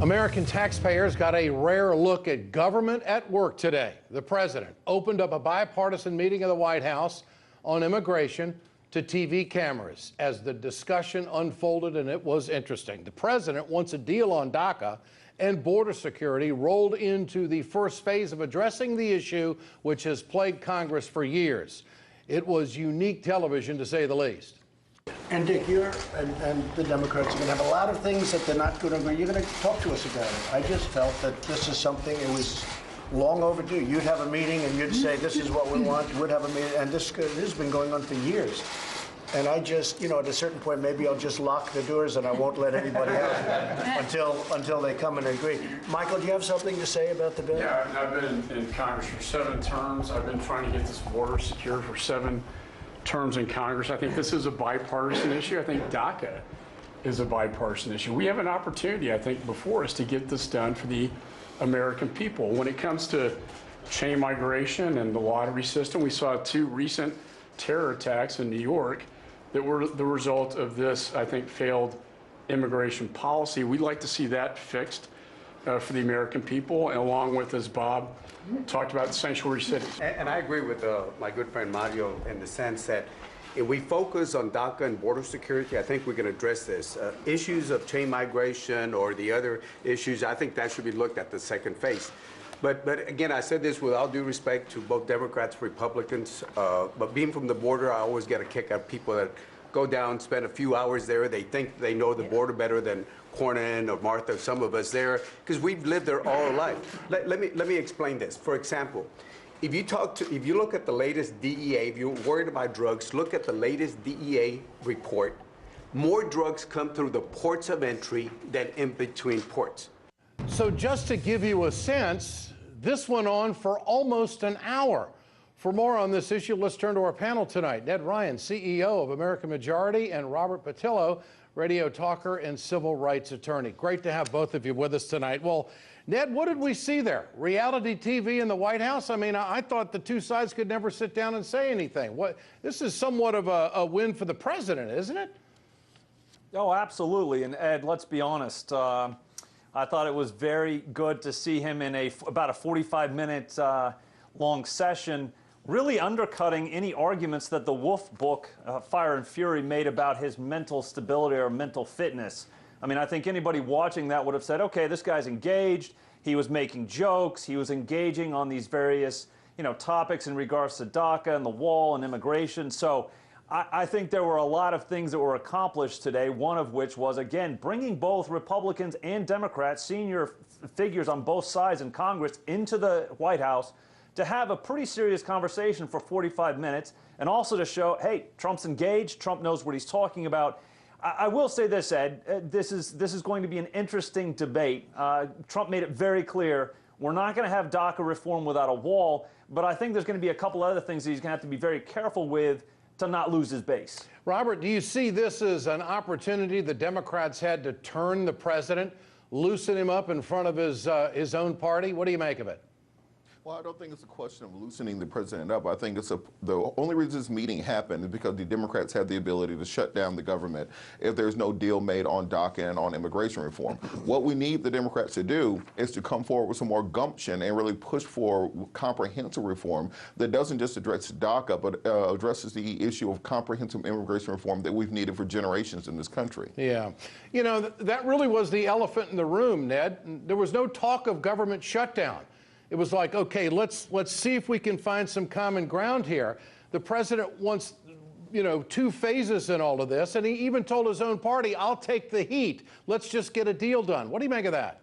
American taxpayers got a rare look at government at work today. The president opened up a bipartisan meeting of the White House on immigration to TV cameras as the discussion unfolded, and it was interesting. The president wants a deal on DACA and border security rolled into the first phase of addressing the issue which has plagued Congress for years. It was unique television, to say the least. And Dick, you're and the Democrats are going to have a lot of things that they're not going to agree. You're going to talk to us about it. I just felt that this is something, it was long overdue. You'd have a meeting and you'd say, this is what we want. You would have a meeting, and this has been going on for years. And I just, you know, at a certain point, maybe I'll just lock the doors and I won't let anybody out until they come and agree. Michael, do you have something to say about the bill? Yeah, I've been in Congress for 7 terms. I've been trying to get this border secure for 7 terms in Congress. I think this is a bipartisan issue. I think DACA is a bipartisan issue. We have an opportunity, I think, before us to get this done for the American people. When it comes to chain migration and the lottery system, we saw 2 recent terror attacks in New York that were the result of this, I think, failed immigration policy. We'd like to see that fixed for the American people, and along with, as Bob talked about, sanctuary cities. And I agree with my good friend Mario in the sense that if we focus on DACA and border security, I think we can address this. Issues of chain migration or the other issues, I think that should be looked at the second phase. But again, I said this with all due respect to both Democrats, Republicans, but being from the border, I always get a kick out of people that go down, spend a few hours there. They think they know the border better than Cornyn or Martha, some of us there, because we've lived there all our life. Let me explain this. For example, if you look at the latest DEA, if you're worried about drugs, look at the latest DEA report. More drugs come through the ports of entry than in between ports. So just to give you a sense, this went on for almost an hour. For more on this issue, let's turn to our panel tonight. Ned Ryun, CEO of American Majority, and Robert Patillo, radio talker and civil rights attorney. Great to have both of you with us tonight. Well, Ned, what did we see there? Reality TV in the White House? I mean, I thought the 2 sides could never sit down and say anything. This is somewhat of a win for the president, isn't it? Oh, absolutely. And Ed, let's be honest. I thought it was very good to see him in about a 45-minute long session, really undercutting any arguments that the Wolf book, Fire and Fury, made about his mental stability or mental fitness. I mean, I think anybody watching that would have said, okay, this guy's engaged, he was making jokes, he was engaging on these various, topics in regards to DACA and the wall and immigration. So I think there were a lot of things that were accomplished today, one of which was, again, bringing both Republicans and Democrats, senior figures on both sides in Congress, into the White House to have a pretty serious conversation for 45 minutes, and also to show, hey, Trump's engaged, Trump knows what he's talking about. I will say this, Ed, this is going to be an interesting debate. Trump made it very clear, we're not going to have DACA reform without a wall, but I think there's going to be a couple other things that he's going to have to be very careful with to not lose his base. Robert, do you see this as an opportunity the Democrats had to turn the president, loosen him up in front of his own party? What do you make of it? Well, I don't think it's a question of loosening the president up. I think the only reason this meeting happened is because the Democrats had the ability to shut down the government if there's no deal made on DACA and on immigration reform. What we need the Democrats to do is to come forward with some more gumption and really push for comprehensive reform that doesn't just address DACA, but addresses the issue of comprehensive immigration reform that we've needed for generations in this country. Yeah. That really was the elephant in the room, Ned. There was no talk of government shutdown. It was like, okay, let's see if we can find some common ground here. The president wants, 2 phases in all of this, and he even told his own party, I'll take the heat. Let's just get a deal done. What do you make of that?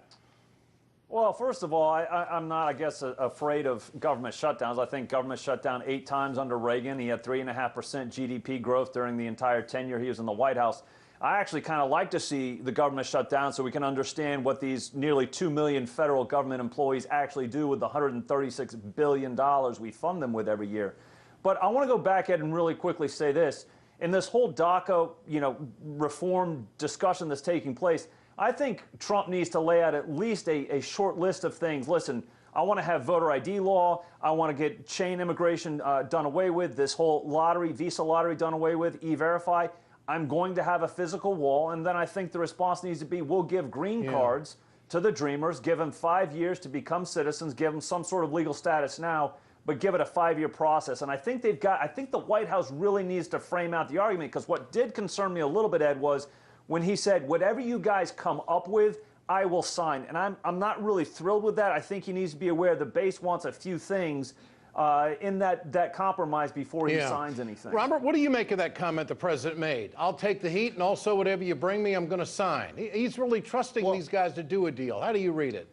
Well, first of all, I'm not, I guess, afraid of government shutdowns. I think government shut down 8 times under Reagan. He had 3.5% GDP growth during the entire tenure he was in the White House. I actually kind of like to see the government shut down so we can understand what these nearly 2 million federal government employees actually do with the $136 billion we fund them with every year. But I want to go back, Ed, and really quickly say this. In this whole DACA, reform discussion that's taking place, I think Trump needs to lay out at least a short list of things. Listen, I want to have voter ID law. I want to get chain immigration done away with, this whole visa lottery done away with, E-Verify. I'm going to have a physical wall, and then I think the response needs to be, we'll give green cards to the Dreamers, give them 5 years to become citizens, give them some sort of legal status now, but give it a 5-year process. And I think I think the White House really needs to frame out the argument, because what did concern me a little bit, Ed, was when he said, whatever you guys come up with, I will sign. And I'm not really thrilled with that. I think he needs to be aware the base wants a few things in that compromise before he signs anything. Robert, what do you make of that comment the president made? I'll take the heat, and also whatever you bring me, I'm going to sign. He's really trusting these guys to do a deal. How do you read it?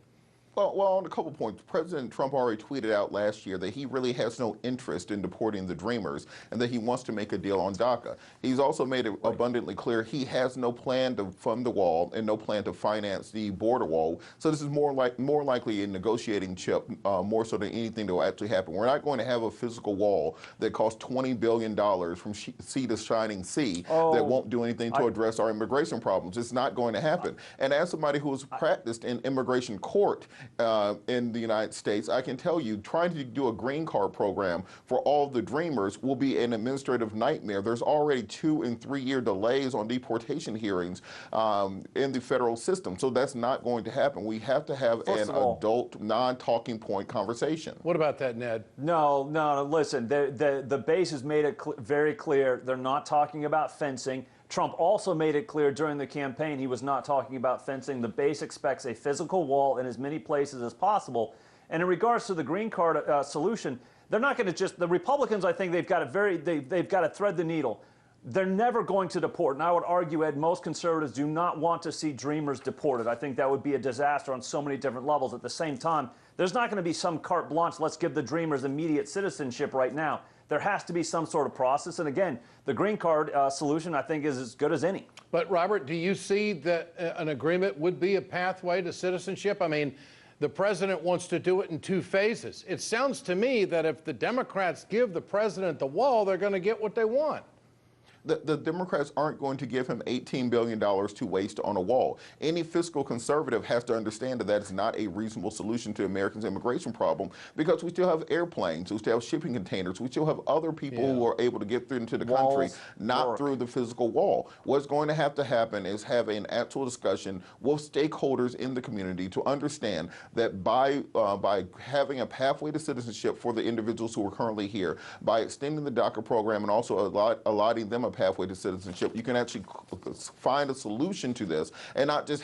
Well, on a couple points, President Trump already tweeted out last year that he really has no interest in deporting the Dreamers and that he wants to make a deal on DACA. He's also made it abundantly clear he has no plan to fund the wall and no plan to finance the border wall. So this is more likely a negotiating chip, more so than anything that will actually happen. We're not going to have a physical wall that costs $20 billion from sea to shining sea that won't do anything to address our immigration problems. It's not going to happen. And as somebody who has practiced in immigration court, in the United States, I can tell you, trying to do a green card program for all the Dreamers will be an administrative nightmare. There's already 2- and 3-year delays on deportation hearings in the federal system, so that's not going to happen. We have to have an adult, non-talking point conversation. What about that, Ned? No, listen, the base has made it very clear they're not talking about fencing. Trump also made it clear during the campaign he was not talking about fencing. The base expects a physical wall in as many places as possible. And in regards to the green card solution, they're not going to just, the Republicans, I think they've got to thread the needle. They're never going to deport. And I would argue, Ed, most conservatives do not want to see Dreamers deported. I think that would be a disaster on so many different levels. At the same time, there's not going to be some carte blanche, let's give the Dreamers immediate citizenship right now. There has to be some sort of process. And again, the green card solution, I think, is as good as any. But, Robert, do you see that an agreement would be a pathway to citizenship? I mean, the president wants to do it in 2 phases. It sounds to me that if the Democrats give the president the wall, they're going to get what they want. The Democrats aren't going to give him $18 billion to waste on a wall. Any fiscal conservative has to understand that that's not a reasonable solution to Americans' immigration problem, because we still have airplanes, we still have shipping containers, we still have other people who are able to get into the country, not through the physical wall. What's going to have to happen is have an actual discussion with stakeholders in the community to understand that by having a pathway to citizenship for the individuals who are currently here, by extending the DACA program and also allotting them a pathway to citizenship, you can actually find a solution to this and not just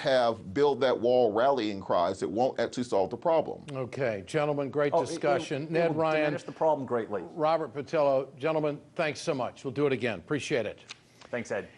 build that wall rallying cries that won't actually solve the problem. Okay, gentlemen, great discussion. Ned Ryan, diminish the problem greatly. Robert Patillo, gentlemen, thanks so much. We'll do it again. Appreciate it. Thanks, Ed.